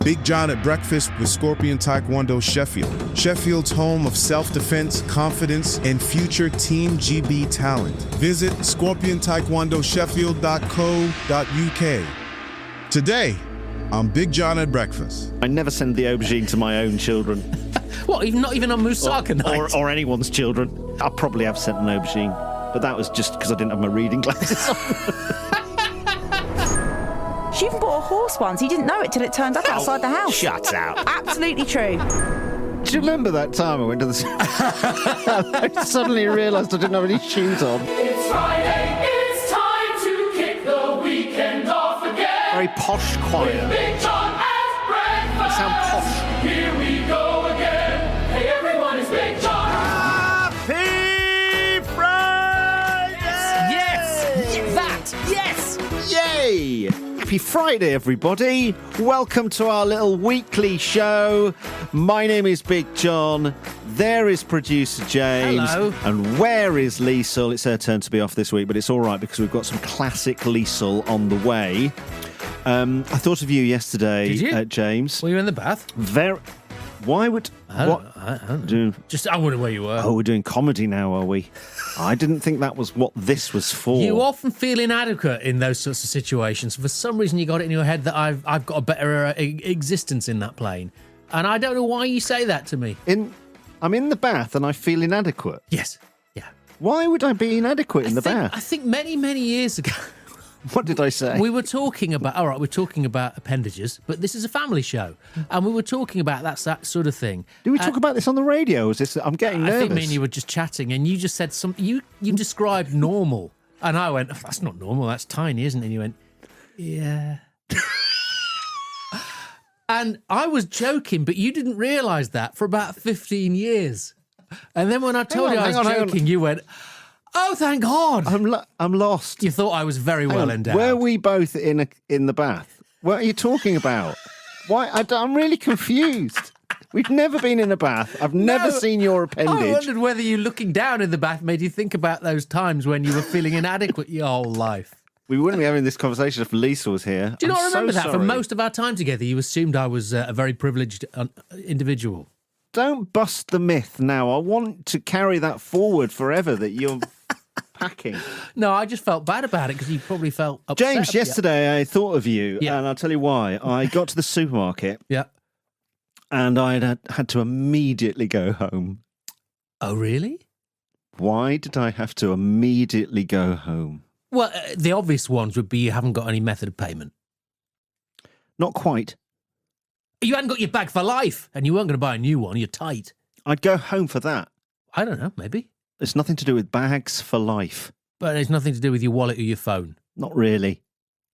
Big John at Breakfast with Scorpion Taekwondo Sheffield. Sheffield's home of self-defense, confidence, and future Team GB talent. Visit scorpiontaekwondosheffield.co.uk. Today, on Big John at Breakfast. I never send the aubergine to my own children. What, even not even on Moussaka night? Or anyone's children. I probably have sent an aubergine, but that was just because I didn't have my reading glasses on. She even bought a horse once. He didn't know it till it turned up outside the house. Shut up. Absolutely true. Do you remember that time I went to the... I suddenly realised I didn't have any shoes on. It's Friday, it's time to kick the weekend off again. Very posh choir. Big John at breakfast. Sound posh. Here we go again. Hey everyone, it's Big John. Happy Friday! Yes! Yay! Happy Friday, everybody. Welcome to our little weekly show. My name is Big John. There is producer James. Hello. And where is Liesl? It's her turn to be off this week, but it's all right because we've got some classic Liesl on the way. I thought of you yesterday, Did you? James. Were you in the bath? Why would... I wondered where you were. Oh, we're doing comedy now, are we? I didn't think that was what this was for. You often feel inadequate in those sorts of situations. For some reason, you got it in your head that I've got a better existence in that plane. And I don't know why you say that to me. I'm in the bath and I feel inadequate. Yes. Yeah. Why would I be inadequate in the bath? I think many, many years ago... What did I say? We were talking about, all right, we're talking about appendages, but this is a family show. And we were talking about that sort of thing. Did we talk about this on the radio? Or is this? I'm getting nervous. I think me and you were just chatting and you just said something, you described normal. And I went, oh, that's not normal, that's tiny, isn't it? And you went, yeah. And I was joking, but you didn't realise that for about 15 years. And then when I told you I was joking, you went... Oh, thank God! I'm lost. You thought I was very well endowed. Were we both in the bath? What are you talking about? Why? I'm really confused. We've never been in a bath. I've never seen your appendage. I wondered whether you looking down in the bath made you think about those times when you were feeling inadequate your whole life. We wouldn't be having this conversation if Liesl was here. Do you not remember that? Sorry. For most of our time together, you assumed I was a very privileged individual. Don't bust the myth now. I want to carry that forward forever, that you're... packing. No, I just felt bad about it because you probably felt upset. James, yesterday I thought of you, and I'll tell you why. I got to the supermarket, and I had to immediately go home. Oh, really? Why did I have to immediately go home? Well, the obvious ones would be you haven't got any method of payment. Not quite. You hadn't got your bag for life, and you weren't going to buy a new one. You're tight. I'd go home for that. I don't know, maybe. It's nothing to do with bags for life. But it's nothing to do with your wallet or your phone. Not really.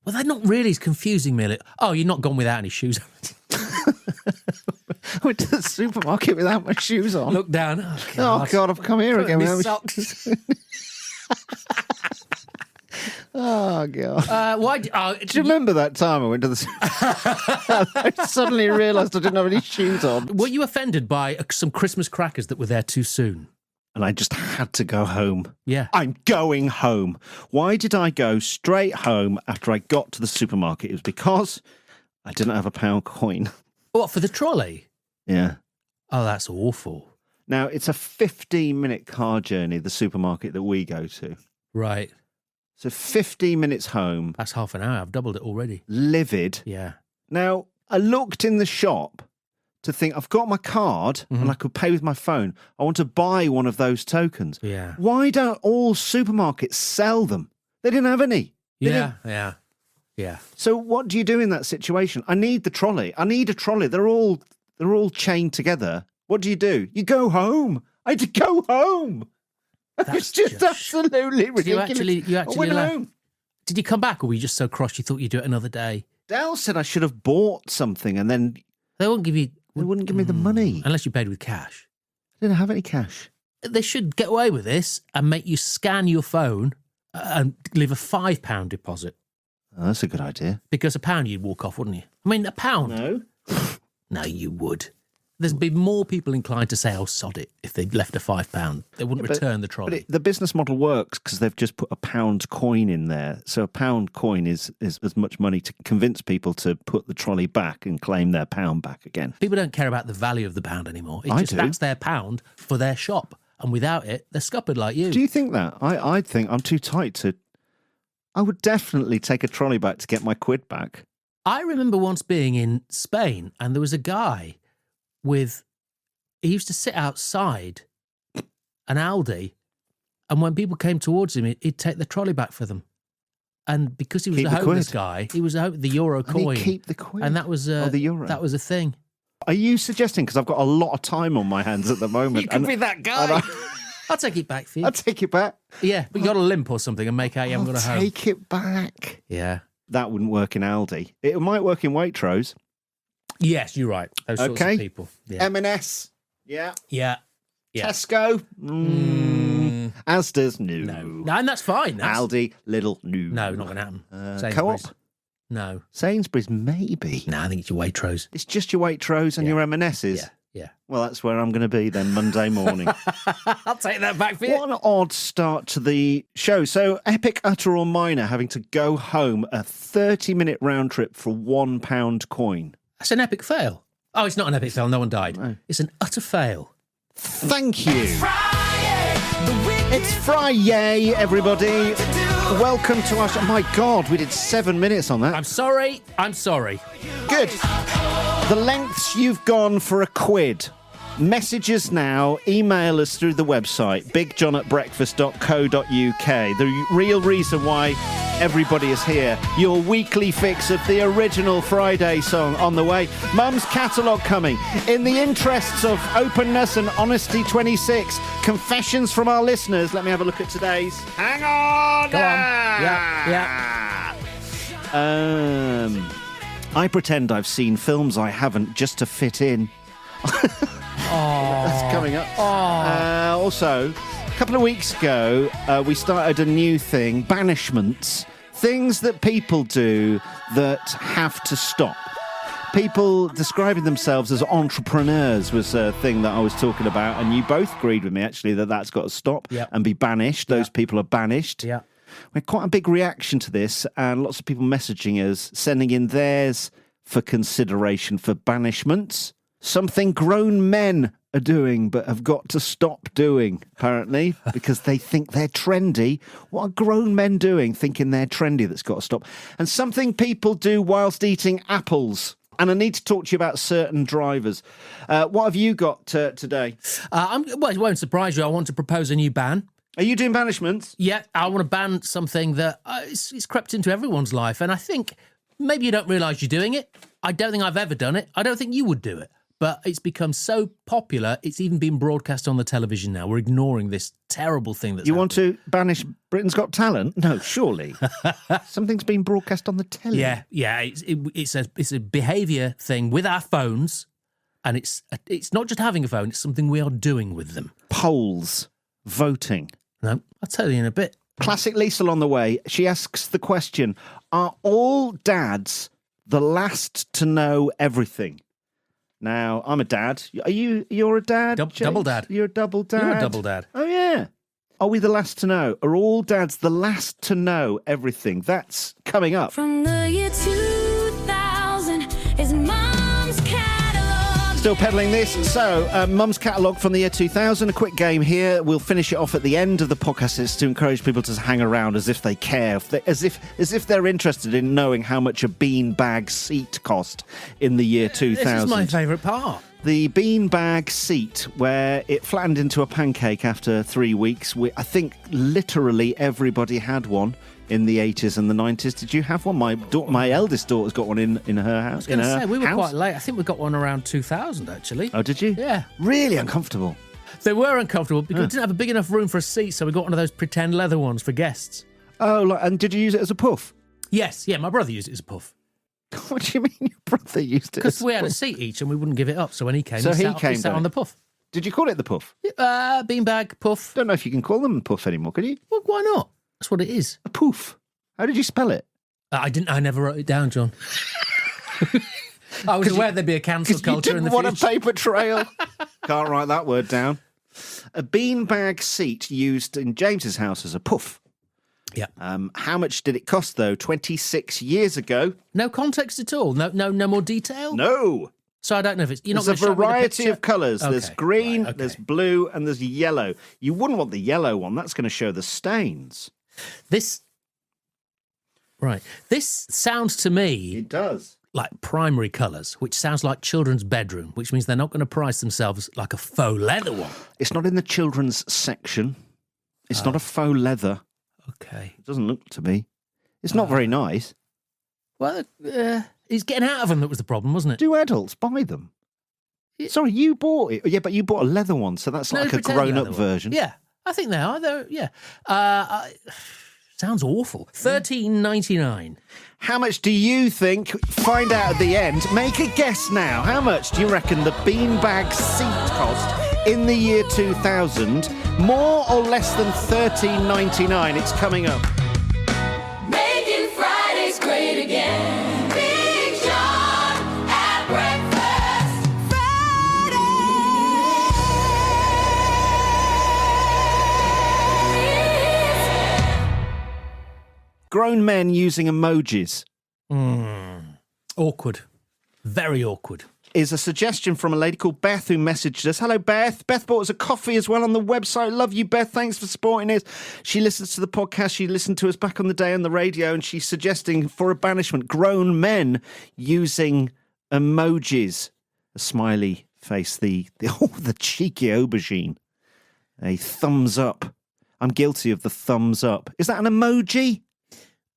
Well, that not really is confusing me a little. Oh, you're not gone without any shoes on. I went to the supermarket without my shoes on. Look down. Oh, God, I've come here again without my socks. Oh, God. Why? Do you remember that time I went to the supermarket? I suddenly realised I didn't have any shoes on. Were you offended by some Christmas crackers that were there too soon? And I just had to go home. Yeah. I'm going home. Why did I go straight home after I got to the supermarket? It was because I didn't have a £1 coin. What, for the trolley? Yeah. Oh, that's awful. Now, it's a 15-minute car journey, the supermarket that we go to. Right. So 15 minutes home. That's half an hour. I've doubled it already. Livid. Yeah. Now, I looked in the shop to think, I've got my card and I could pay with my phone. I want to buy one of those tokens. Yeah. Why don't all supermarkets sell them? They didn't have any. Yeah. So what do you do in that situation? I need the trolley. I need a trolley. They're all chained together. What do? You go home. I had to go home. It's just absolutely ridiculous. You actually I went home. Did you come back, or were you just so cross you thought you'd do it another day? Dal said I should have bought something, and then they wouldn't give you. They wouldn't give me the money unless you paid with cash. I didn't have any cash. They should get away with this and make you scan your phone and leave a £5 deposit. Oh, that's a good idea. Because £1 you'd walk off, wouldn't you? I mean, £1. No. No, you would. There'd be more people inclined to say, "Oh, sod it," if they'd left a £5. They wouldn't return the trolley. But the business model works because they've just put a pound coin in there. So a pound coin is as much money to convince people to put the trolley back and claim their pound back again. People don't care about the value of the pound anymore. It's I just do. that's their pound for their shop. And without it, they're scuppered like you. Do you think that? I think I'm too tight to... I would definitely take a trolley back to get my quid back. I remember once being in Spain and there was a guy he used to sit outside an Aldi, and when people came towards him, he'd take the trolley back for them. And because he was a homeless guy, he was the euro coin. And he'd keep the quid. And that was the euro. That was a thing. Are you suggesting, because I've got a lot of time on my hands at the moment... You could be that guy. I'll take it back for you. I'll take it back. Yeah, but you got a limp or something and make out you haven't got a home. Take it back. Yeah. That wouldn't work in Aldi. It might work in Waitrose. Yes, you're right. Those sorts of people. Yeah. M&S. Yeah. Yeah. Tesco. Asda's. No, and that's fine. Aldi. Lidl. No. Not going to happen. Co-op. Sainsbury's. No. Sainsbury's, maybe. No, I think it's your Waitrose. It's just your Waitrose and your M&S's. Yeah. Well, that's where I'm going to be then Monday morning. I'll take that back for you. What an odd start to the show. So, Epic, Utter or Minor having to go home a 30-minute round trip for £1 coin. That's an epic fail. Oh, it's not an epic fail. No one died. No. It's an utter fail. Thank you. It's Friday, everybody. Welcome to our show. My God, we did 7 minutes on that. I'm sorry. Good. The lengths you've gone for a quid. Message us now, email us through the website, bigjohnatbreakfast.co.uk. The real reason why everybody is here. Your weekly fix of the original Friday song on the way. Mum's catalogue coming. In the interests of openness and honesty 26, confessions from our listeners. Let me have a look at today's. Hang on! Go on. Yeah. I pretend I've seen films I haven't just to fit in. That's coming up. Also, a couple of weeks ago, we started a new thing, banishments. Things that people do that have to stop. People describing themselves as entrepreneurs was a thing that I was talking about, and you both agreed with me, actually, that that's got to stop and be banished. Those people are banished. Yeah. We had quite a big reaction to this, and lots of people messaging us, sending in theirs for consideration for banishments. Something grown men are doing but have got to stop doing, apparently, because they think they're trendy. What are grown men doing thinking they're trendy that's got to stop? And something people do whilst eating apples. And I need to talk to you about certain drivers. What have you got today? Well, it won't surprise you. I want to propose a new ban. Are you doing banishments? Yeah, I want to ban something that it's crept into everyone's life. And I think maybe you don't realise you're doing it. I don't think I've ever done it. I don't think you would do it. But it's become so popular, it's even been broadcast on the television now. We're ignoring this terrible thing that's want to banish Britain's Got Talent? No, surely. Something's been broadcast on the telly. Yeah. It's a behaviour thing with our phones, and it's not just having a phone, it's something we are doing with them. Polls. Voting. No, I'll tell you in a bit. Classic Liesl on the way. She asks the question, are all dads the last to know everything? Now, I'm a dad. You're a dad? Double dad. You're a double dad? You're a double dad. Oh, yeah. Are we the last to know? Are all dads the last to know everything? That's coming up. From the year 2000 is Mom's Catalogue. Still peddling this. So, Mum's Catalogue from the year 2000. A quick game here. We'll finish it off at the end of the podcast. It's to encourage people to hang around as if they care, as if they're interested in knowing how much a beanbag seat cost in the year 2000. This is my favourite part. The beanbag seat, where it flattened into a pancake after 3 weeks. I think literally everybody had one in the 80s and the 90s. Did you have one? My eldest daughter's got one in her house. I was going to say, we were quite late. I think we got one around 2000, actually. Oh, did you? Yeah. Really uncomfortable. They were uncomfortable because we didn't have a big enough room for a seat, so we got one of those pretend leather ones for guests. Oh, and did you use it as a puff? Yes, yeah, my brother used it as a puff. What do you mean your brother used it? Because we had a seat each and we wouldn't give it up. So when he came, he sat on the puff. Did you call it the puff? Beanbag, puff. Don't know if you can call them puff anymore, can you? Well, why not? That's what it is. A poof. How did you spell it? I never wrote it down, John. I was aware there'd be a cancel 'Cause you culture in didn't the want future. a paper trail. Can't write that word down. A beanbag seat used in James's house as a puff. Yeah. How much did it cost, though, 26 years ago? No context at all. No more detail. No. So I don't know if it's. You're not There's a gonna show me the variety picture? of colours. There's Okay, green, right, okay. there's blue, and there's yellow. You wouldn't want the yellow one. That's going to show the stains. This. Right. This sounds to me It does. like primary colours, which sounds like children's bedroom, which means they're not going to price themselves like a faux leather one. It's not in the children's section. It's not a faux leather. Okay. It doesn't look to be. It's not very nice. Well, it's getting out of them that was the problem, wasn't it? Do adults buy them? Sorry, you bought it. Yeah, but you bought a leather one, so that's No, like a pretend grown-up leather one. version. Yeah, I think they are. Yeah. Sounds awful. $13.99. How much do you think? Find out at the end. Make a guess now. How much do you reckon the beanbag seat cost in the year 2000? More or less than $13.99? It's coming up. Making Fridays great again. Big John at breakfast. Grown men using emojis Awkward. Very awkward. is a suggestion from a lady called Beth who messaged us. Hello, Beth. Beth bought us a coffee as well on the website. Love you, Beth. Thanks for supporting us. She listens to the podcast. She listened to us back on the day on the radio, and she's suggesting for a banishment, grown men using emojis. A smiley face, the cheeky aubergine. A thumbs up. I'm guilty of the thumbs up. Is that an emoji?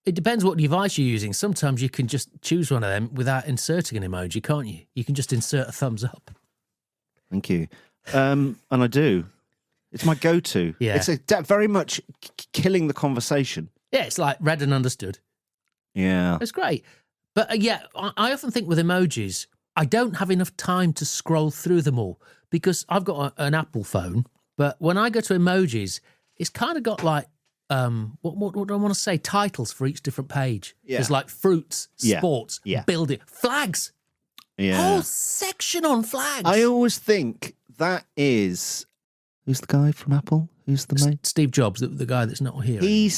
It depends what device you're using. Sometimes you can just choose one of them without inserting an emoji, can't you? You can just insert a thumbs up. Thank you. And I do. It's my go-to. Yeah. It's very much killing the conversation. Yeah, it's like read and understood. Yeah. It's great. But yeah, I often think with emojis, I don't have enough time to scroll through them all because I've got an Apple phone. But when I go to emojis, it's kind of got like, what do I want to say? Titles for each different page. Yeah. There's like fruits, Yeah. sports, Yeah. building, flags. Yeah. Whole section on flags. I always think that is... Who's the guy from Apple? Who's the mate? Steve Jobs, the guy that's not here. He was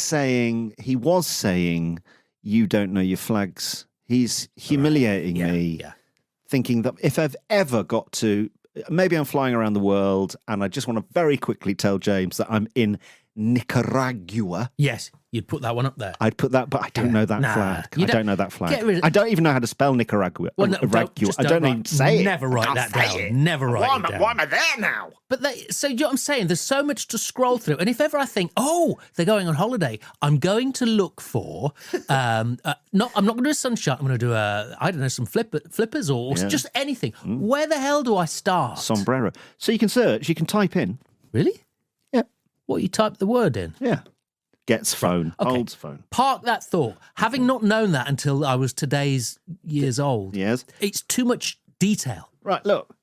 saying, you don't know your flags. He's humiliating me, Yeah. thinking that if I've ever got to... Maybe I'm flying around the world and I just want to very quickly tell James that I'm in Nicaragua. Yes, you'd put that one up there. I'd put that, but I don't know that Nah, flag. you I don't know that flag. get rid of- I don't even know how to spell Nicaragua. Well, no, Nicaragua. just I don't even write- say it. Never write I that can't say down. it. Never write Why it down. Why am I there now? But so you know what I'm saying? There's so much to scroll through. And if ever I think, oh, they're going on holiday, I'm going to look for, I'm not going to do a sunshine. I'm going to do some flippers or Yeah. just anything. Where the hell do I start? Sombrero. So you can search, you can type in. Really? Yeah. What, you type the word in? Yeah. Gets phone, Okay. holds phone. Park that thought. Having not known that until I was today's years old, Yes. it's too much detail. Right, look.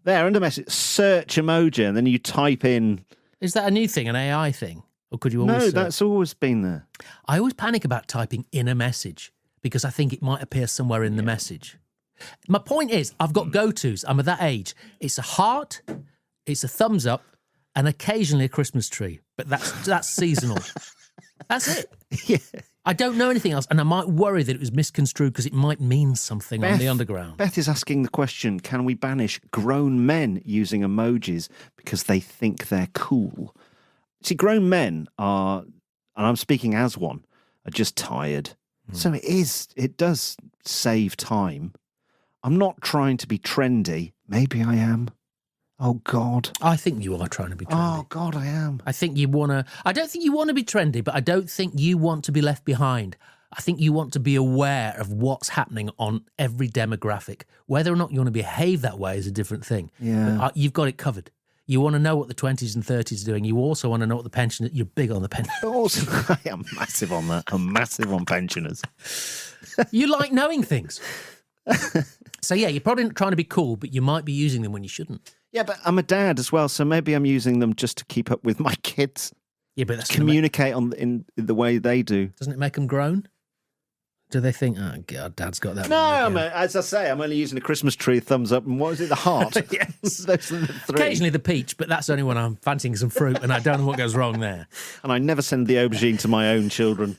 There, under message, search emoji, and then you type in. Is that a new thing, an AI thing? Or could you always No, search? that's always been there. I always panic about typing in a message because I think it might appear somewhere in the message. My point is, I've got go-tos. I'm at that age. It's a heart, it's a thumbs up, and occasionally a Christmas tree. But that's seasonal. That's it. Yeah. I don't know anything else, and I might worry that it was misconstrued because it might mean something on the underground. Beth is asking the question, can we banish grown men using emojis because they think they're cool? See, grown men are, and I'm speaking as one, are just tired. So it does save time. I'm not trying to be trendy. Maybe I am. Oh, God. I think you are trying to be trendy. Oh, God, I am. I think you want to... I don't think you want to be trendy, but I don't think you want to be left behind. I think you want to be aware of what's happening on every demographic. Whether or not you want to behave that way is a different thing. Yeah. But you've got it covered. You want to know what the 20s and 30s are doing. You also want to know what the pension... You're big on the pension. But also, I am massive on that. I'm massive on pensioners. You like knowing things. So, yeah, you're probably not trying to be cool, but you might be using them when you shouldn't. Yeah, but I'm a dad as well, so maybe I'm using them just to keep up with my kids. Yeah, but that's Communicate in the way they do. Doesn't it make them grown? Do they think, oh, God, Dad's got that? No, one again? as I say, I'm only using a Christmas tree, thumbs up, and what was it, the heart? Yes. Those are the three. Occasionally the peach, but that's only when I'm fancying some fruit, and I don't know what goes wrong there. And I never send the aubergine to my own children.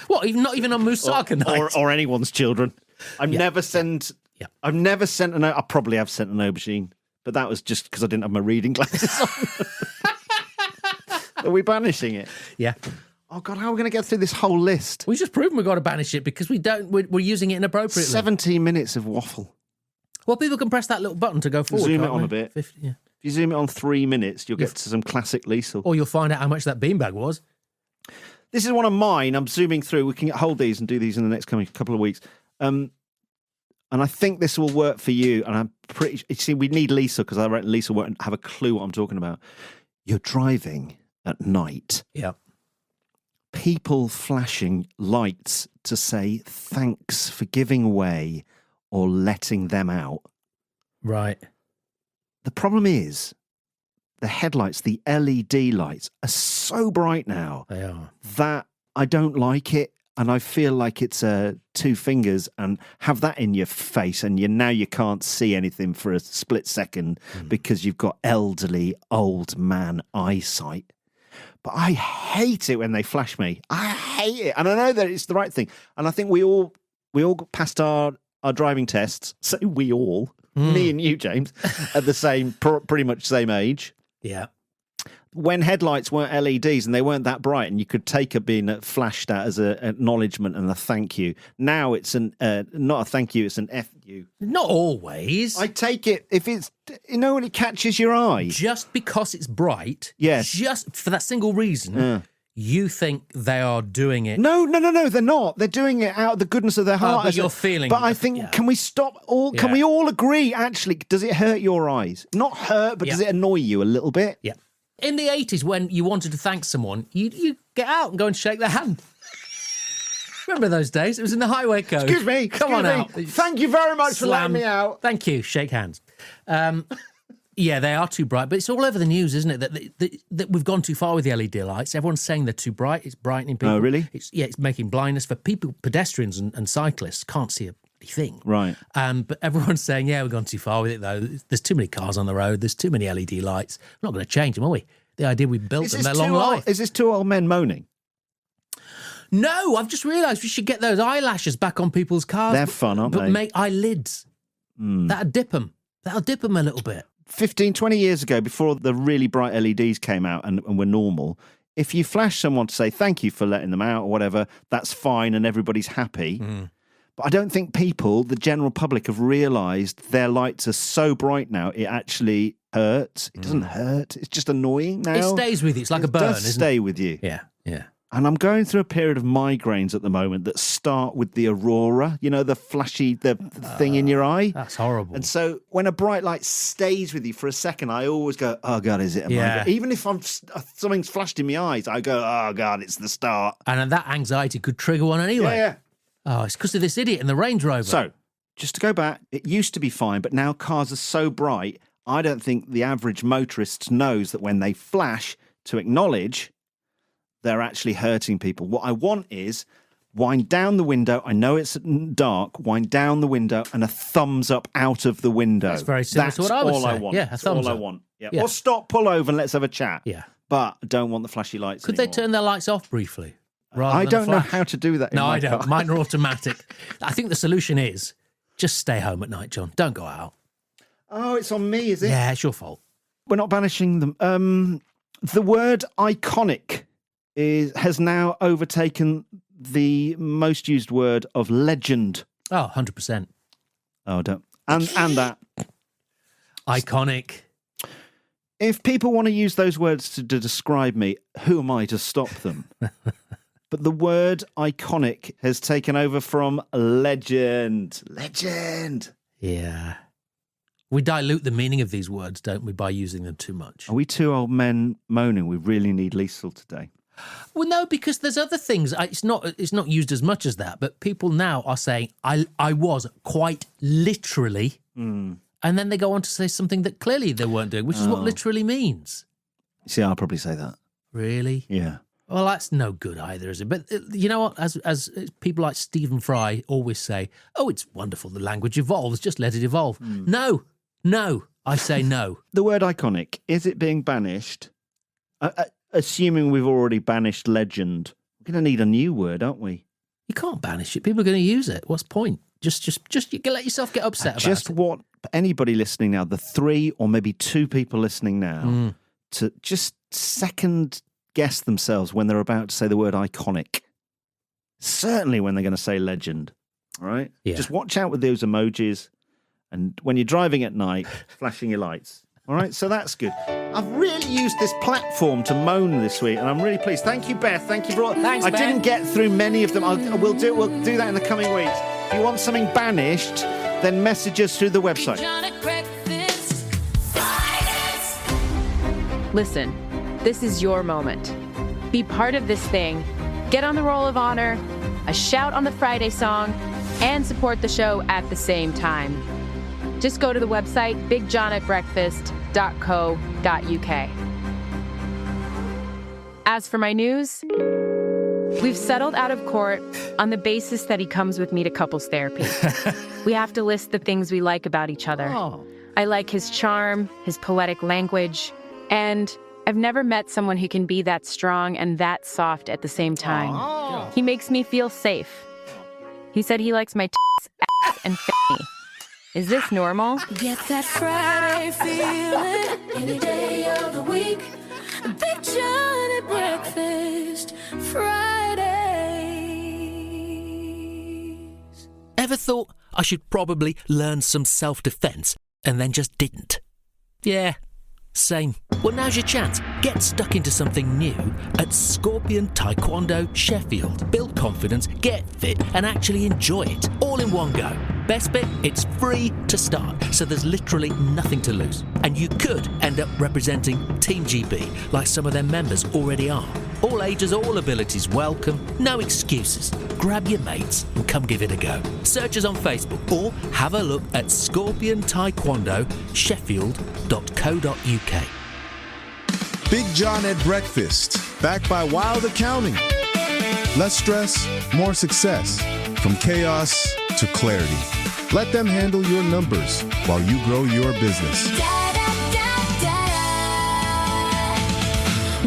What, not even on Moussaka night? or anyone's children. I've never sent... Yeah. I've never sent an... I probably have sent an aubergine, but that was just because I didn't have my reading glasses on. Are we banishing it? Yeah. Oh, God, how are we going to get through this whole list? We just proven we've got to banish it because we're using it inappropriately. 17 minutes of waffle. Well, people can press that little button to go forward. Zoom it can't on they? a bit. 50, yeah. If you zoom it on 3 minutes, you'll get to some classic Liesl. Or you'll find out how much that beanbag was. This is one of mine. I'm zooming through. We can hold these and do these in the next coming couple of weeks. And I think this will work for you. And I'm pretty... You see, we need Liesl because I reckon Liesl won't have a clue what I'm talking about. You're driving at night. Yeah. People flashing lights to say thanks for giving way or letting them out. Right. The problem is the headlights, the LED lights, are so bright now They are. that I don't like it. And I feel like it's two fingers and have that in your face and now you can't see anything for a split second because you've got elderly old man eyesight. But I hate it when they flash me. I hate it. And I know that it's the right thing. And I think we all passed our driving tests. So we all, me and you, James, at the pretty much same age. Yeah. When headlights weren't LEDs and they weren't that bright and you could take a being flashed at as an acknowledgement and a thank you. Now it's not a thank you, it's an F you. Not always. I take it if it's, when it catches your eye. Just because it's bright. Yes. Just for that single reason. You think they are doing it. No, they're not. They're doing it out of the goodness of their heart. But you're feeling. But I think, can we stop all? Can we all agree? Actually, does it hurt your eyes? Not hurt, but does it annoy you a little bit? Yeah. In the 80s, when you wanted to thank someone, you get out and go and shake their hand. Remember those days? It was in the highway code. Excuse me. Come on out. Thank you very much for letting me out. Thank you. Shake hands. Yeah, they are too bright, but it's all over the news, isn't it? That we've gone too far with the LED lights. Everyone's saying they're too bright. It's brightening people. Oh, really? It's making blindness for people. Pedestrians and cyclists can't see a thing. Right. But everyone's saying, yeah, we've gone too far with it, though. There's too many cars on the road. There's too many LED lights. We're not going to change them, are we? The idea we built them, their long life. Is this two old men moaning? No, I've just realised we should get those eyelashes back on people's cars. They're fun, aren't but they? make eyelids. That'll dip them. That'll dip them a little bit. 15, 20 years ago, before the really bright LEDs came out and were normal, if you flash someone to say thank you for letting them out or whatever, that's fine and everybody's happy. But I don't think people, the general public, have realised their lights are so bright now, it actually hurts. It doesn't hurt. It's just annoying now. It stays with you. It's like a burn, It does isn't stay it? with you. Yeah, yeah. And I'm going through a period of migraines at the moment that start with the aurora, the flashy, the thing in your eye. That's horrible. And so when a bright light stays with you for a second, I always go, oh, God, is it a migraine? Even if something's flashed in my eyes, I go, oh, God, it's the start. And that anxiety could trigger one anyway. Yeah. Oh, it's because of this idiot in the Range Rover. So, just to go back, it used to be fine, but now cars are so bright, I don't think the average motorist knows that when they flash to acknowledge, they're actually hurting people. What I want is wind down the window. I know it's dark. Wind down the window and a thumbs up out of the window. That's very similar to what I would all say. I want. Yeah, a That's thumbs all up. I want. Yeah. Yeah. Or stop, pull over, and let's have a chat. Yeah. But I don't want the flashy lights Could anymore. they turn their lights off briefly? I don't know flash? how to do that. No, in my I don't. car. Mine are automatic. I think the solution is just stay home at night, John. Don't go out. Oh, it's on me, is it? Yeah, it's your fault. We're not banishing them. The word iconic has now overtaken the most used word of legend. Oh, 100%. Oh, don't. And that. Iconic. If people want to use those words to describe me, who am I to stop them? But the word iconic has taken over from legend. Legend. Yeah. We dilute the meaning of these words, don't we, by using them too much? Are we two old men moaning? We really need Liesl today. Well, no, because there's other things. It's not used as much as that, but people now are saying, I was quite literally, and then they go on to say something that clearly they weren't doing, which is what literally means. See, I'll probably say that. Really? Yeah. Well, that's no good either, is it? But you know what? As people like Stephen Fry always say, oh, it's wonderful. The language evolves. Just let it evolve. No, I say no. The word iconic, is it being banished? Assuming we've already banished legend, we're going to need a new word, aren't we? You can't banish it. People are going to use it. What's the point? Just you can let yourself get upset about just it. what anybody listening now, the 3 or maybe 2 people listening now, to just second guess themselves when they're about to say the word iconic. Certainly when they're going to say legend. All right? Yeah. Just watch out with those emojis, and when you're driving at night, flashing your lights. All right? So that's good. I've really used this platform to moan this week, and I'm really pleased. Thank you, Beth. Thank you for all. Thanks, I Beth. didn't get through many of them. We'll do that in the coming weeks. If you want something banished, then message us through the website. John at breakfast. Fridays. Listen, this is your moment. Be part of this thing. Get on the Roll of Honor, a shout on the Friday song, and support the show at the same time. Just go to the website bigjohnatbreakfast.co.uk. As for my news, we've settled out of court on the basis that he comes with me to couples therapy. We have to list the things we like about each other. Oh. I like his charm, his poetic language, and I've never met someone who can be that strong and that soft at the same time. He makes me feel safe. He said he likes my tits, ass, and fanny. Is this normal? Get that Friday feeling any day of the week. Big John at breakfast. Fridays. Ever thought I should probably learn some self-defense and then just didn't? Yeah, same. Well, now's your chance. Get stuck into something new at Scorpion Taekwondo Sheffield. Build confidence, get fit, and actually enjoy it all in one go. Best bit, it's free to start, so there's literally nothing to lose. And you could end up representing Team GB like some of their members already are. All ages, all abilities welcome, no excuses. Grab your mates and come give it a go. Search us on Facebook or have a look at Scorpion Taekwondo Sheffield.co.uk. Big John at Breakfast, backed by Wild Accounting. Less stress, more success. From chaos to clarity. Let them handle your numbers while you grow your business. Da, da, da, da.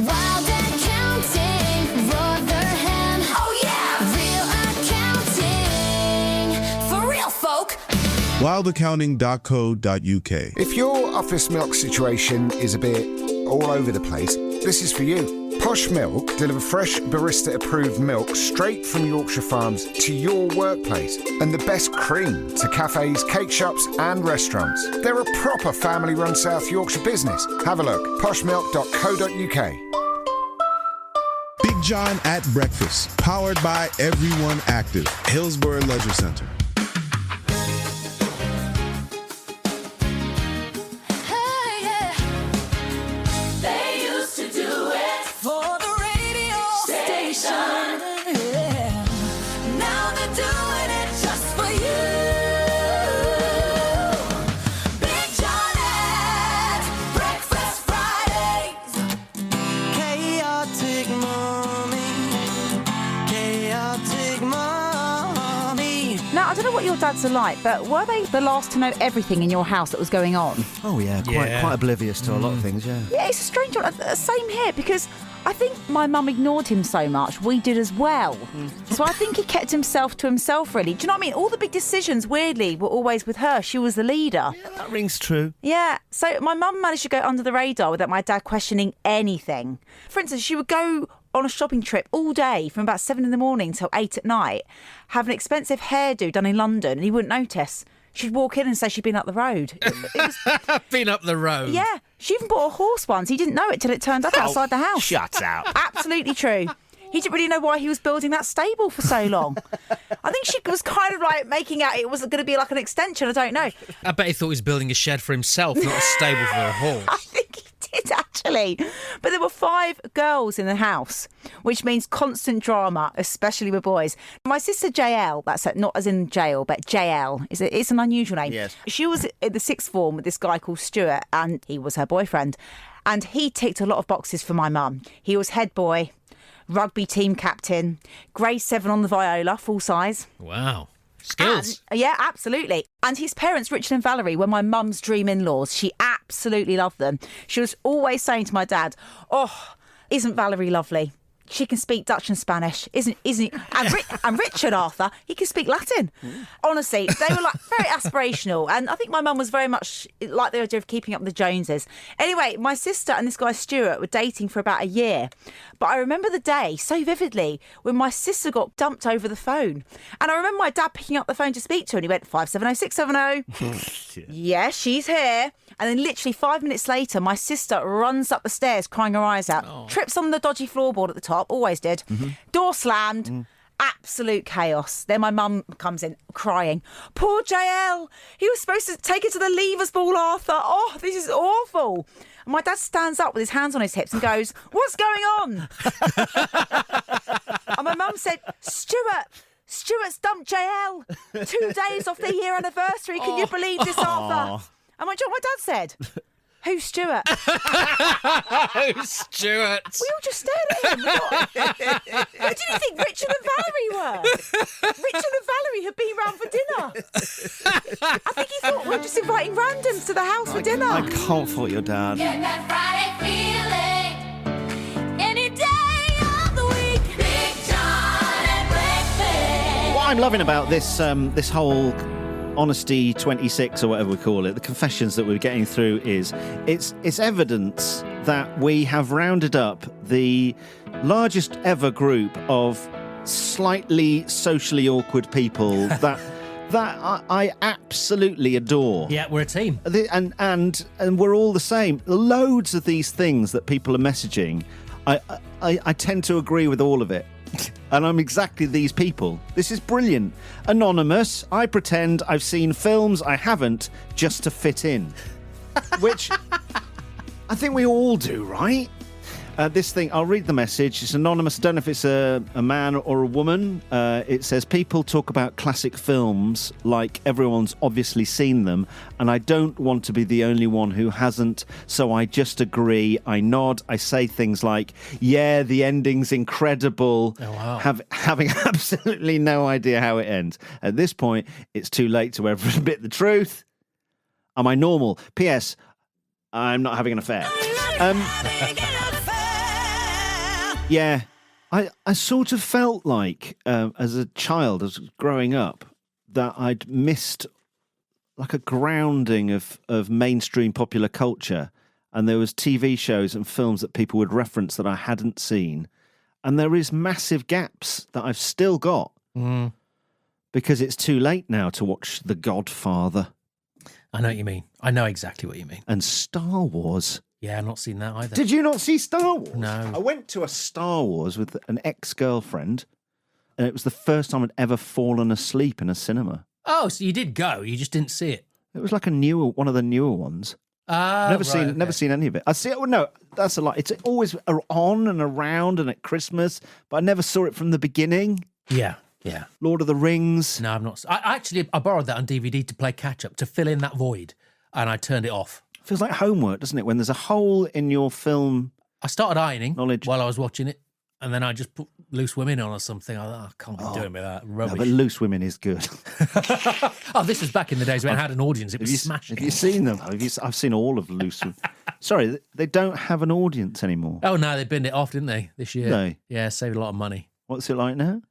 Wild accounting, Rotherham. Oh yeah, real accounting for real folk. Wildaccounting.co.uk. If your office milk situation is a bit all over the place, this is for you. Posh Milk deliver fresh barista-approved milk straight from Yorkshire Farms to your workplace, and the best cream to cafes, cake shops and restaurants. They're a proper family-run South Yorkshire business. Have a look, poshmilk.co.uk. Big John at Breakfast, powered by Everyone Active, Hillsborough Leisure Center. Hey, yeah. They used to do it for the radio station. Yeah. Now they're doing it just for you. Big John at Breakfast Fridays. Chaotic mommy. Now, I don't know what your dads are like, but were they the last to know everything in your house that was going on? Oh, yeah, quite oblivious to a lot of things, yeah. Yeah, it's a strange one. Same here, because I think my mum ignored him so much, we did as well. So I think he kept himself to himself, really. Do you know what I mean? All the big decisions, weirdly, were always with her. She was the leader. That rings true. Yeah, so my mum managed to go under the radar without my dad questioning anything. For instance, she would go on a shopping trip all day from about 7 in the morning till 8 at night, have an expensive hairdo done in London, and he wouldn't notice. She'd walk in and say she'd been up the road. It was, Been up the road. yeah, she even bought a horse once. He didn't know it till it turned up outside the house. Shut up. Absolutely true. He didn't really know why he was building that stable for so long. I think she was kind of like making out it was going to be like an extension. I don't know. I bet he thought he was building a shed for himself, not a stable for a I horse. think he did, actually. But there were 5 girls in the house, which means constant drama, especially with boys. My sister JL, that's not as in jail, but JL, it's an unusual name. Yes. She was in the 6th form with this guy called Stuart, and he was her boyfriend. And he ticked a lot of boxes for my mum. He was head boy, rugby team captain, grade 7 on the viola, full size. Wow. Skills. And, yeah, absolutely. And his parents, Richard and Valerie, were my mum's dream in-laws. She absolutely loved them. She was always saying to my dad, "Oh, isn't Valerie lovely? She can speak Dutch and Spanish, isn't he?" And Richard Arthur, he can speak Latin. Honestly, they were like very aspirational. And I think my mum was very much like the idea of keeping up with the Joneses. Anyway, my sister and this guy Stuart were dating for about a year. But I remember the day so vividly when my sister got dumped over the phone. And I remember my dad picking up the phone to speak to her and he went, 570-670. Yeah, she's here. And then literally 5 minutes later, my sister runs up the stairs crying her eyes out, trips on the dodgy floorboard at the top, always did, door slammed, absolute chaos. Then my mum comes in crying, "Poor JL, he was supposed to take her to the Levers Ball, Arthur. Oh, this is awful." And my dad stands up with his hands on his hips and goes, "What's going on?" And my mum said, Stuart's dumped JL 2 days off their year anniversary. Can you believe this, Arthur? And my dad said, "Who's Stuart?" Who's Stuart? We all just stared at him. Who did you think Richard and Valerie were? Richard and Valerie had been round for dinner. I think he thought we were just inviting randoms to the house for dinner. I can't fault your dad. Get that Friday feeling any day of the week. Big John and Breakfast. What I'm loving about this whole Honesty 26 or whatever we call it, the confessions that we're getting through, is it's evidence that we have rounded up the largest ever group of slightly socially awkward people that I absolutely adore. Yeah, we're a team. And we're all the same. Loads of these things that people are messaging, I tend to agree with all of it. And I'm exactly these people. This is brilliant. Anonymous, I pretend I've seen films I haven't just to fit in. Which I think we all do, right? This thing, I'll read the message. It's anonymous. I don't know if it's a man or a woman. It says, "People talk about classic films like everyone's obviously seen them, and I don't want to be the only one who hasn't, so I just agree. I nod. I say things like, yeah, the ending's incredible, having absolutely no idea how it ends. At this point, it's too late to ever admit the truth. Am I normal? P.S. I'm not having an affair." Yeah, I sort of felt like, as a child, as growing up, that I'd missed like a grounding of mainstream popular culture, and there was TV shows and films that people would reference that I hadn't seen, and there is massive gaps that I've still got because it's too late now to watch The Godfather. I know what you mean. I know exactly what you mean. And Star Wars. Yeah, I've not seen that either. Did you not see Star Wars? No. I went to a Star Wars with an ex-girlfriend, and it was the first time I'd ever fallen asleep in a cinema. Oh, so you did go, you just didn't see it. It was like one of the newer ones. Never seen any of it. I see it. Well, no, that's a lie. It's always on and around and at Christmas, but I never saw it from the beginning. Yeah. Lord of the Rings. No, I've not. I borrowed that on DVD to play catch up to fill in that void, and I turned it off. Feels like homework, doesn't it? When there's a hole in your film. I started ironing knowledge while I was watching it, and then I just put Loose Women on or something. I thought, I can't be doing with that rubbish. No, but Loose Women is good. Oh, this was back in the days when it had an audience. It was smashing. Have you seen them? I've seen all of Loose Women. Sorry, they don't have an audience anymore. Oh, no, they binned it off, didn't they, this year? No. Yeah, saved a lot of money. What's it like now?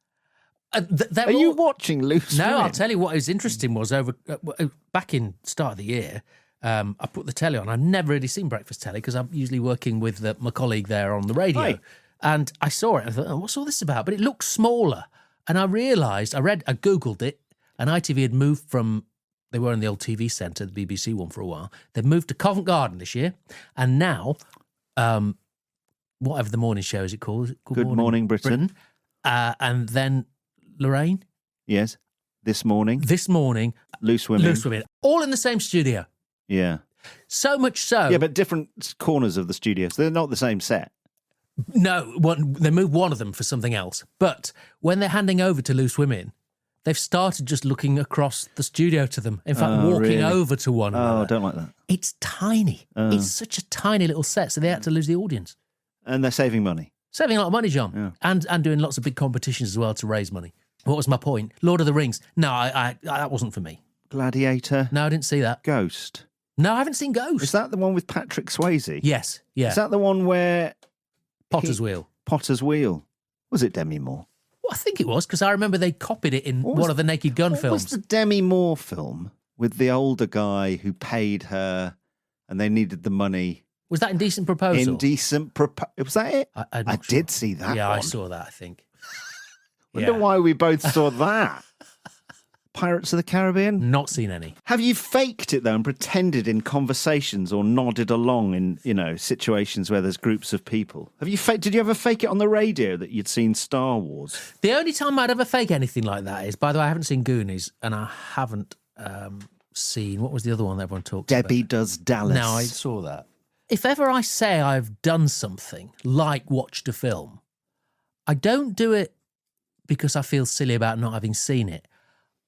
Are you watching Loose Women? No, I'll tell you what was interesting was back in start of the year, I put the telly on. I've never really seen breakfast telly because I'm usually working with my colleague there on the radio. Right. And I saw it and I thought, what's all this about? But it looked smaller. And I realised, I Googled it, and ITV had moved from, they were in the old TV centre, the BBC one for a while. They've moved to Covent Garden this year. And now, whatever the morning show is it called? Good Morning Britain. And then Lorraine? Yes. This morning. Loose Women. All in the same studio. Yeah. So much so. Yeah, but different corners of the studio. So they're not the same set. No, they moved one of them for something else. But when they're handing over to Loose Women, they've started just looking across the studio to them. In fact, walking over to one another. Oh, I don't like that. It's tiny. It's such a tiny little set, so they had to lose the audience. And they're saving money. Saving a lot of money, John. And doing lots of big competitions as well to raise money. What was my point? Lord of the Rings. No, I that wasn't for me. Gladiator. No, I didn't see that. Ghost. No, I haven't seen Ghost. Is that the one with Patrick Swayze? Yes, yeah. Is that the one where... Potter's Wheel. Potter's Wheel. Was it Demi Moore? Well, I think it was, because I remember they copied it in one of the Naked Gun films. What was the Demi Moore film with the older guy who paid her and they needed the money? Was that Indecent Proposal? Indecent Proposal. Was that it? I did see that Yeah, one. I saw that, I think. Wonder why we both saw that. Pirates of the Caribbean? Not seen any. Have you faked it, though, and pretended in conversations or nodded along in, situations where there's groups of people? Did you ever fake it on the radio that you'd seen Star Wars? The only time I'd ever fake anything like that is, by the way, I haven't seen Goonies, and I haven't seen, what was the other one that everyone talked about? Debbie Does Dallas. No, I saw that. If ever I say I've done something, like watched a film, I don't do it because I feel silly about not having seen it.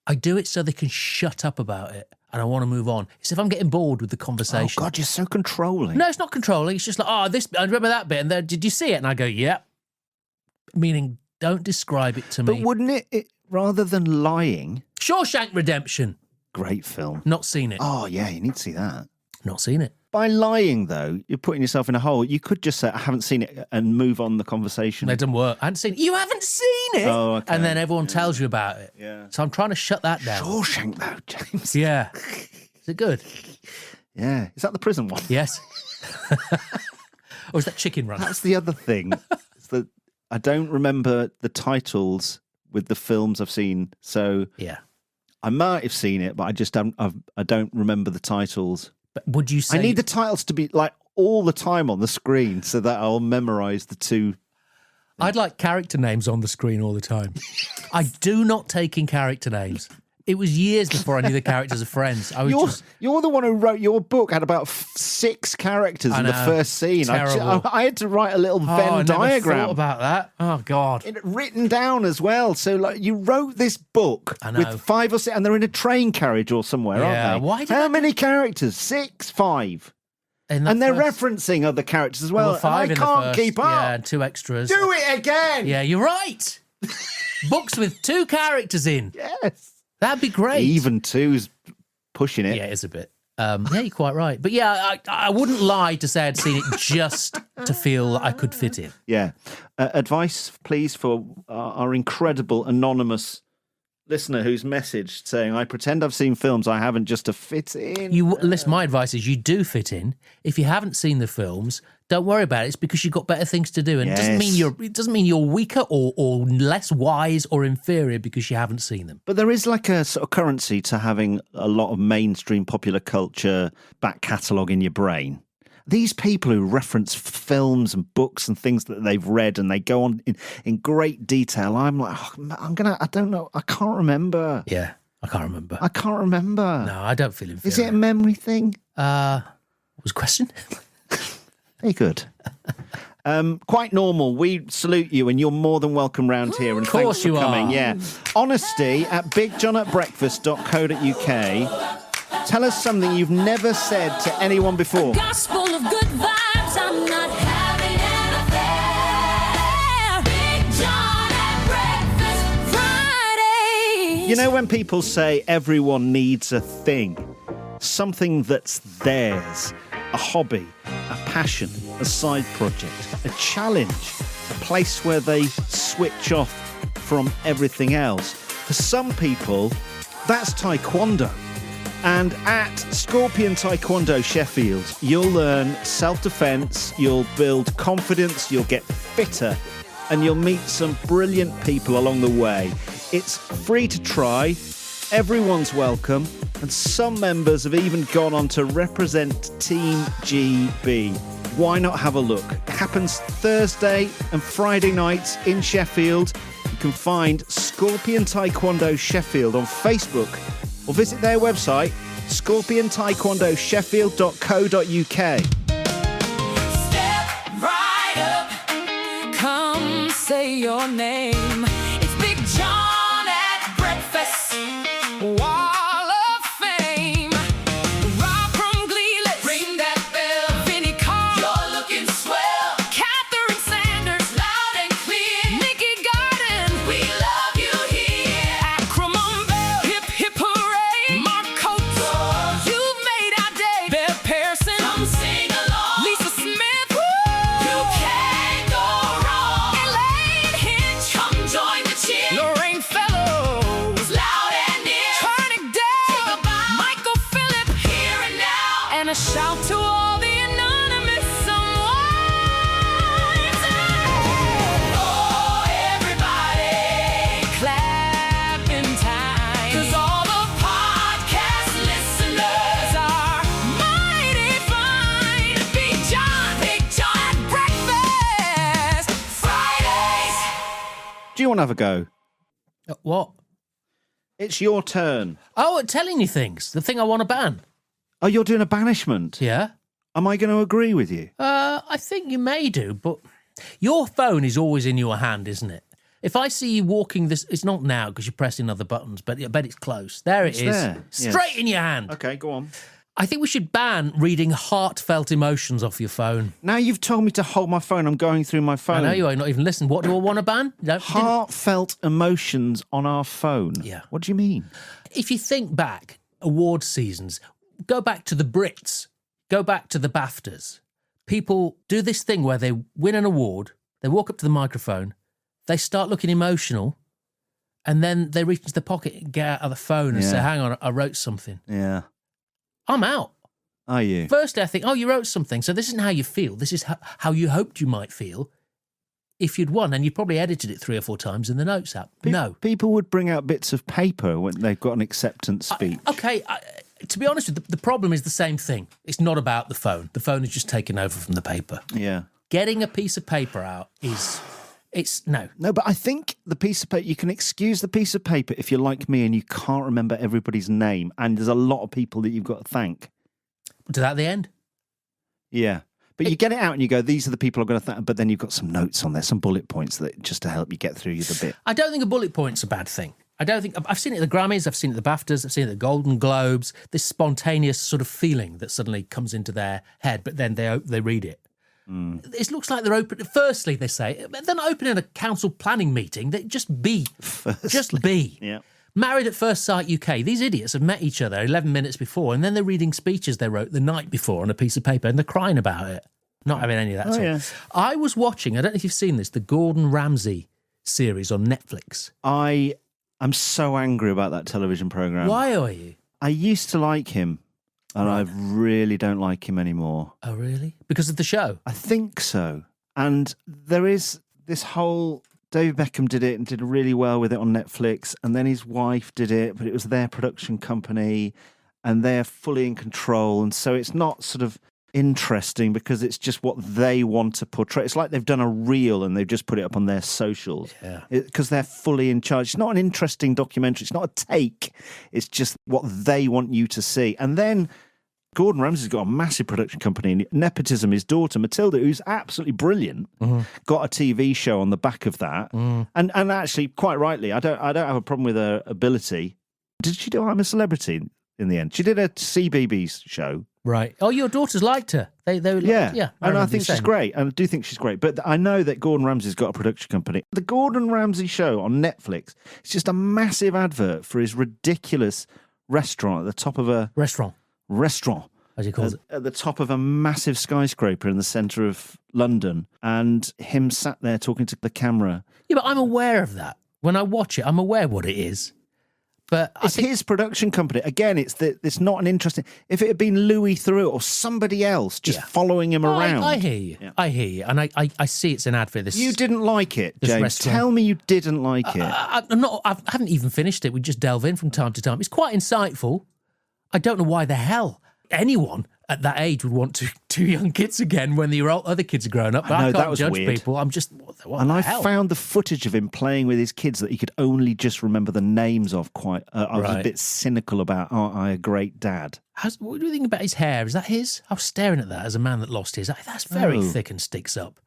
I do it so they can shut up about it and I want to move on. It's if I'm getting bored with the conversation. Oh, God, you're so controlling. No, it's not controlling. It's just like, I remember that bit. And then, did you see it? And I go, yep. Meaning, don't describe it to me. But wouldn't it, rather than lying... Shawshank Redemption. Great film. Not seen it. Oh, yeah, you need to see that. Not seen it. By lying, though, you're putting yourself in a hole. You could just say, I haven't seen it, and move on the conversation. It doesn't work. I haven't seen it. You haven't seen it? Oh, okay. And then everyone tells you about it. Yeah. So I'm trying to shut that down. Shawshank, though, James. Yeah. Is it good? Yeah. Is that the prison one? Yes. Or is that Chicken Run? That's the other thing. It's that I don't remember the titles with the films I've seen. So yeah, I might have seen it, but I just don't. I don't remember the titles. But would you say I need the titles to be like all the time on the screen so that I'll memorize the two? I'd like character names on the screen all the time. I do not take in character names. It was years before I knew the characters of Friends. You're the one who wrote your book, had about 6 characters in the first scene. I had to write a little Venn diagram. I never thought about that. Oh, God. Written down as well. So, like, you wrote this book with 5 or 6, and they're in a train carriage or somewhere, aren't they? How many characters? 6, 5. And they're referencing other characters as well. 5 and I can't keep up. Yeah, and 2 extras. Do it again. Yeah, you're right. Books with 2 characters in. Yes. That'd be great. Even 2's pushing it. Yeah, it's a bit. Yeah, you're quite right. But yeah, I wouldn't lie to say I'd seen it just to feel that I could fit in. Yeah. Advice, please, for our incredible anonymous listener who's messaged saying, I pretend I've seen films I haven't just to fit in. Listen, my advice is you do fit in. If you haven't seen the films, don't worry about it. It's because you've got better things to do. And it doesn't mean you're weaker or less wise or inferior because you haven't seen them. But there is like a sort of currency to having a lot of mainstream popular culture back catalogue in your brain. These people who reference films and books and things that they've read and they go on in great detail, I'm like, I don't know, I can't remember. Yeah, I can't remember. No, I don't feel inferior. Is it a memory thing? What was the question? Very good. Quite normal. We salute you and you're more than welcome round here. And of course thanks for coming. are. Yeah. Honesty at bigjohnatbreakfast.co.uk. Tell us something you've never said to anyone before. Gospel of good vibes, I'm not having an affair. Big John at Breakfast Friday. You know when people say everyone needs a thing, something that's theirs, a hobby, a passion, a side project, a challenge, a place where they switch off from everything else. For some people, that's taekwondo. And at Scorpion Taekwondo Sheffield, you'll learn self-defense, you'll build confidence, you'll get fitter, and you'll meet some brilliant people along the way. It's free to try, everyone's welcome, and some members have even gone on to represent Team GB. Why not have a look? It happens Thursday and Friday nights in Sheffield. You can find Scorpion Taekwondo Sheffield on Facebook, or visit their website, scorpiontaekwondosheffield.co.uk. Step right up, come say your name. It's Big John at Breakfast, Wall of Fame. Rob from Gleelis, ring that bell. Vinny Carr, you're looking swell. Catherine Sanders, loud you want to have a go? What? It's your turn. Oh, telling you things. The thing I want to ban. Oh, you're doing a banishment? Yeah. Am I going to agree with you? I think you may do, but your phone is always in your hand, isn't it? If I see you walking this, it's not now because you're pressing other buttons, but I bet it's close. There it is. there, yes. Straight in your hand. Okay, go on. I think we should ban reading heartfelt emotions off your phone. Now you've told me to hold my phone. I'm going through my phone. I know you are not even listening. What do I want to ban? No, Heartfelt emotions on our phone. Yeah. What do you mean? if you think back, award seasons, go back to the Brits, go back to the BAFTAs. People do this thing where they win an award, they walk up to the microphone, they start looking emotional, and then they reach into the pocket and get out of the phone and say, hang on, I wrote something. Yeah. I'm out. Are you? Firstly, I think, oh, you wrote something, so this isn't how you feel. This is how you hoped you might feel if you'd won, and you probably edited it 3 or 4 times in the notes app. No. People would bring out bits of paper when they've got an acceptance speech. To be honest with you, the problem is the same thing. It's not about the phone. The phone is just taken over from the paper. Yeah. Getting a piece of paper out is... No, but I think the piece of paper, you can excuse the piece of paper if you're like me and you can't remember everybody's name, and there's a lot of people that you've got to thank. To that the end? Yeah. But you get it out and you go, these are the people I'm going to thank, but then you've got some notes on there, some bullet points that just to help you get through the bit. I don't think a bullet point's a bad thing. I've seen it at the Grammys, I've seen it at the BAFTAs, I've seen it at the Golden Globes, this spontaneous sort of feeling that suddenly comes into their head, but then they read it. It looks like they're open. Firstly, they say, they're not opening a council planning meeting. They just be. Just be. Yeah. Married at First Sight UK. These idiots have met each other 11 minutes before, and then they're reading speeches they wrote the night before on a piece of paper, and they're crying about it. Not having any of that at all. Yeah. I was watching, I don't know if you've seen this, the Gordon Ramsay series on Netflix. I'm so angry about that television programme. Why are you? I used to like him, and I really don't like him anymore. Oh, really? Because of the show? I think so. And there is this whole... David Beckham did it and did really well with it on Netflix, and then his wife did it, but it was their production company, and they're fully in control, and so it's not sort of interesting because it's just what they want to portray. It's like they've done a reel and they've just put it up on their socials because they're fully in charge. It's not an interesting documentary. It's not a take. It's just what they want you to see. And then Gordon Ramsay's got a massive production company, nepotism. His daughter Matilda, who's absolutely brilliant, got a TV show on the back of that. And actually, quite rightly, I don't have a problem with her ability. Did she do I'm a Celebrity in the end? She did a CBeebies show. Right. Oh, your daughters liked her. They yeah. And I think she's great. And I do think she's great. But I know that Gordon Ramsay's got a production company. The Gordon Ramsay show on Netflix, it's just a massive advert for his ridiculous restaurant at the top of a... Restaurant. As he calls it. At the top of a massive skyscraper in the centre of London, and him sat there talking to the camera. Yeah, but I'm aware of that. When I watch it, I'm aware what it is. But it's his production company. Again, it's not an interesting... If it had been Louis Theroux or somebody else just following him around... I hear you. Yeah. I hear you. And I see it's an ad for this. You didn't like it, James. Restaurant. Tell me you didn't like it. I haven't even finished it. We just delve in from time to time. It's quite insightful. I don't know why the hell anyone at that age would want two young kids again when the other kids are grown up. But I can't judge weird. people. I'm just, what and the I hell? found the footage of him playing with his kids that he could only just remember the names of quite... I was a bit cynical about, aren't I a great dad? What do you think about his hair? Is that his? I was staring at that as a man that lost his. That's very thick and sticks up.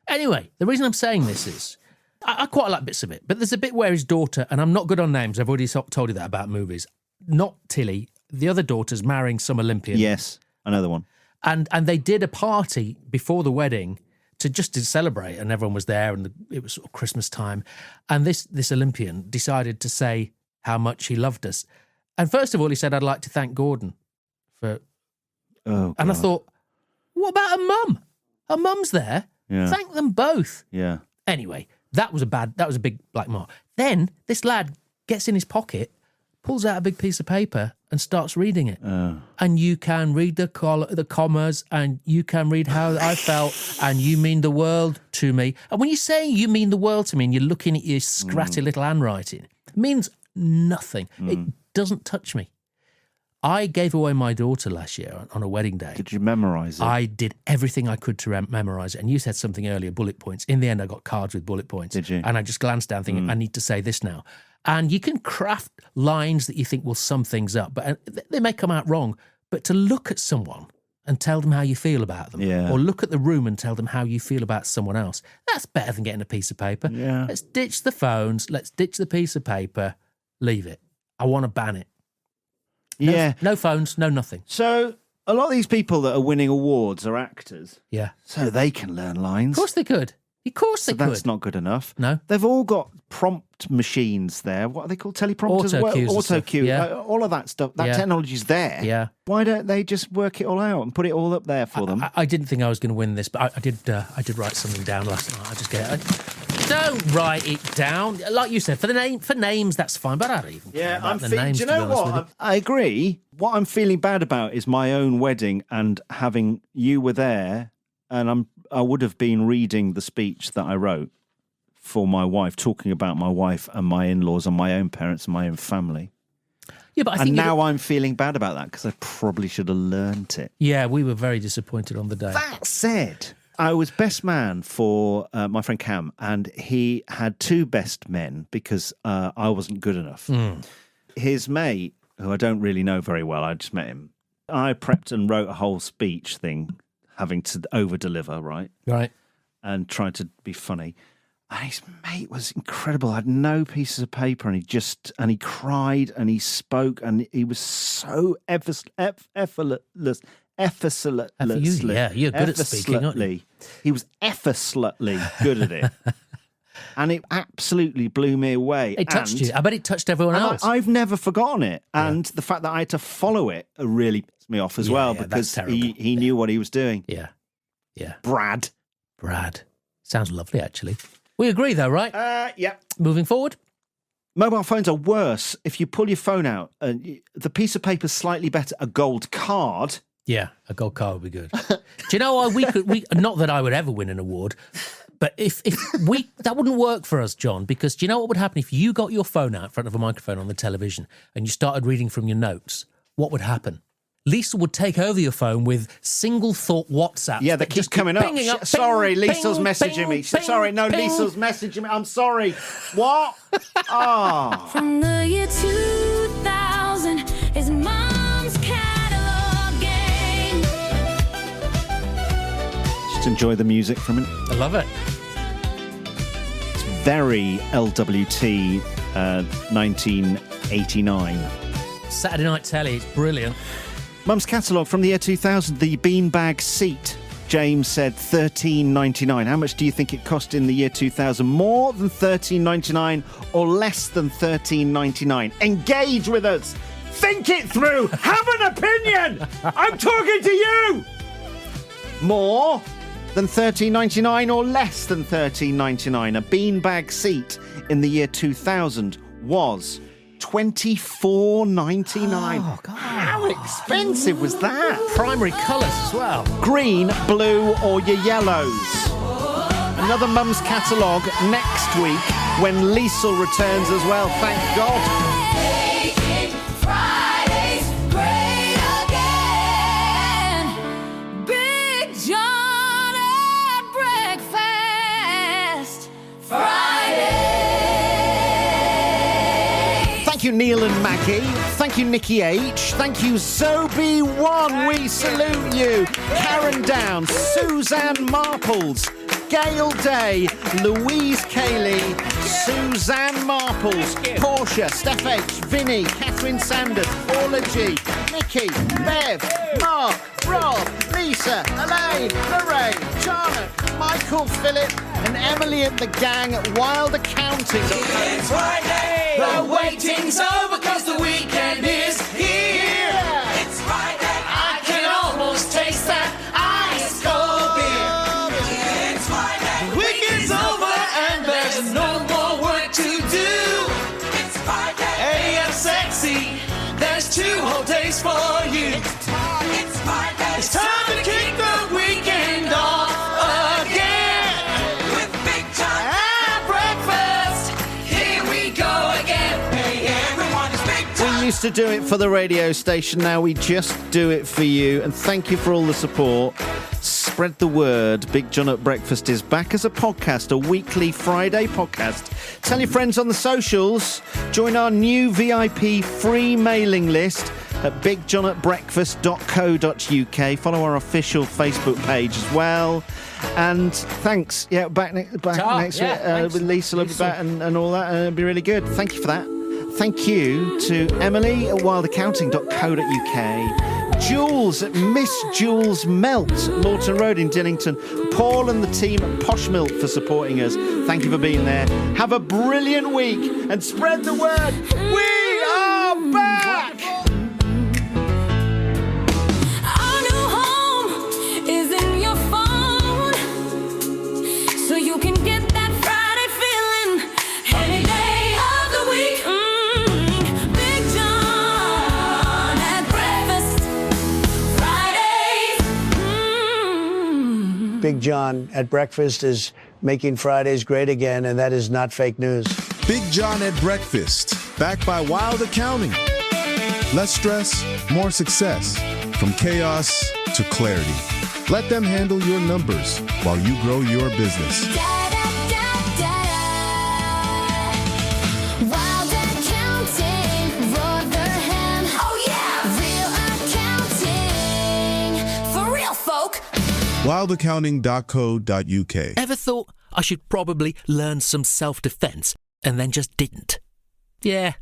Anyway, the reason I'm saying this is, I quite like bits of it, but there's a bit where his daughter, and I'm not good on names, I've already told you that about movies, not Tilly, the other daughter's marrying some Olympian. Yes, another one. And they did a party before the wedding to celebrate, and everyone was there, and it was sort of Christmas time. And this Olympian decided to say how much he loved us. And first of all, he said, "I'd like to thank Gordon for." Oh, God. And I thought, what about her mum? Her mum's there. Yeah. Thank them both. Yeah. Anyway, that was a big black mark. Then this lad gets in his pocket, pulls out a big piece of paper and starts reading it. And you can read the commas, and you can read how I felt, and you mean the world to me. And when you say you mean the world to me and you're looking at your scratty little handwriting, it means nothing. It doesn't touch me. I gave away my daughter last year on a wedding day. Did you memorise it? I did everything I could to memorise it. And you said something earlier, bullet points. In the end, I got cards with bullet points. Did you? And I just glanced down thinking, I need to say this now. And you can craft lines that you think will sum things up, but they may come out wrong. But to look at someone and tell them how you feel about them, or look at the room and tell them how you feel about someone else, that's better than getting a piece of paper. Yeah. Let's ditch the phones. Let's ditch the piece of paper. Leave it. I want to ban it. No phones, no nothing. So a lot of these people that are winning awards are actors. Yeah. So they can learn lines. Of course they could. Of course they could. That's not good enough. No. They've all got prompt machines there. What are they called? Teleprompters? Auto cues. Yeah. All of that stuff. That technology's there. Yeah. Why don't they just work it all out and put it all up there for them? I didn't think I was going to win this, but I did write something down last night. I just get it. Don't write it down. Like you said, for names, that's fine, but I don't even care about the names. Do you know what? I agree. What I'm feeling bad about is my own wedding and having you were there, and I would have been reading the speech that I wrote for my wife, talking about my wife and my in-laws and my own parents and my own family. Yeah, but I think now I'm feeling bad about that because I probably should have learnt it. Yeah, we were very disappointed on the day. That said, I was best man for my friend Cam, and he had two best men because I wasn't good enough. His mate, who I don't really know very well, I just met him. I prepped and wrote a whole speech thing, having to over-deliver, right? Right. And tried to be funny. And his mate was incredible. I had no pieces of paper, and he cried, and he spoke, and he was so effortlessly. Yeah, you're good at speaking, aren't you? He was effortlessly good at it. And it absolutely blew me away. It touched you. I bet it touched everyone else. I've never forgotten it. And the fact that I had to follow it really pissed me off as well, because he knew what he was doing. Yeah. Yeah. Brad. Sounds lovely, actually. We agree, though, right? Yeah. Moving forward. Mobile phones are worse. If you pull your phone out, the piece of paper's slightly better. A gold card. Yeah, a gold card would be good. Do you know why we not that I would ever win an award, but if that wouldn't work for us, John, because do you know what would happen if you got your phone out in front of a microphone on the television and you started reading from your notes? What would happen? Liesl would take over your phone with single thought WhatsApp. Yeah, they keep coming up. Sorry, Liesl's messaging me. Sorry, no, Liesl's messaging me. I'm sorry. What? Oh. From the year 2000 is Mom's catalog game. Just enjoy the music from it. I love it. It's very LWT 1989. Saturday night telly, it's brilliant. Mum's catalogue from the year 2000, the beanbag seat. James said $13.99. How much do you think it cost in the year 2000? More than $13.99 or less than $13.99? Engage with us. Think it through. Have an opinion. I'm talking to you. More than $13.99 or less than $13.99? A beanbag seat in the year 2000 was $24.99. Oh, God. How expensive was that? Primary colours as well. Green, blue, or your yellows. Another Mum's catalogue next week when Liesl returns as well. Thank God. Making Fridays great again. Big John at breakfast. Friday. Thank you, Neil and Maggie. Thank you, Nikki H. Thank you, Zobi1. We salute you. Karen Down, Suzanne Marples, Gail Day, Louise Cayley, Suzanne Marples, Portia, Steph H, Vinny, Catherine Sanders, Paula G, Nikki, Bev, Mark, Rob, Lisa, Elaine, Lorraine, Charlotte, Michael, Philip, and Emily and the gang at Wild Accounting. It's Friday. The waiting's over 'cause the weekend is here. It's Friday. I can almost taste that ice cold beer. It's Friday. The weekend's over and there's no more work to do. It's Friday. AM sexy. There's 2 whole days for you. It's Friday. It's time to kick the weekend off again with Big John at breakfast. Here we go again. Hey, everyone is Big John. used to do it for the radio station. Now we just do it for you. And thank you for all the support. Spread the word. Big John at Breakfast is back as a podcast, a weekly Friday podcast. Tell your friends on the socials. Join our new VIP free mailing list at bigjohnatbreakfast.co.uk. Follow our official Facebook page as well. And thanks. Yeah, back next week with Liesl will be back and all that. And it'll be really good. Thank you for that. Thank you to Emily at wildaccounting.co.uk. Jules at Miss Jules Melt at Lawton Road in Dillington. Paul and the team at Posh Milk for supporting us. Thank you for being there. Have a brilliant week and spread the word. We are back! Our new home is in your phone, so you can get that Friday feeling any day of the week. Big John at breakfast Fridays. Big John at Breakfast is making Fridays great again, and that is not fake news. Big John at Breakfast, backed by Wild Accounting. Less stress, more success. From chaos to clarity. Let them handle your numbers while you grow your business. Wild accounting, Rotherham. Oh yeah, real accounting for real folk. wildaccounting.co.uk. Ever thought I should probably learn some self-defense and then just didn't? Yeah,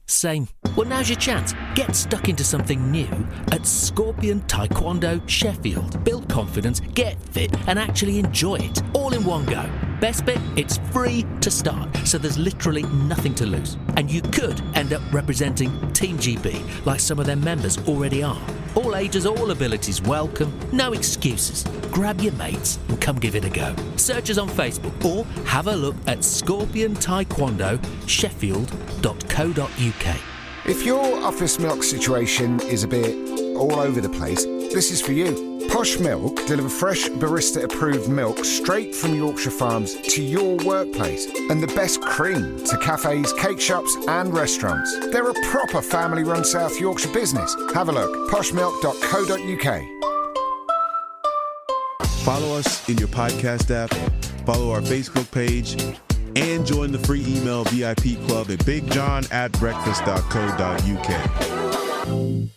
same. Well, now's your chance. Get stuck into something new at Scorpion Taekwondo Sheffield. Build confidence, get fit, and actually enjoy it all in one go. Best bit, it's free to start, so there's literally nothing to lose. And you could end up representing Team GB like some of their members already are. All ages, all abilities welcome, no excuses. Grab your mates and come give it a go. Search us on Facebook or have a look at Scorpion Taekwondo Sheffield.co.uk. If your office milk situation is a bit all over the place, this is for you. Posh Milk deliver fresh barista-approved milk straight from Yorkshire farms to your workplace, and the best cream to cafes, cake shops and restaurants. They're a proper family-run South Yorkshire business. Have a look, poshmilk.co.uk. Follow us in your podcast app, follow our Facebook page, and join the free email VIP club at bigjohn@breakfast.co.uk.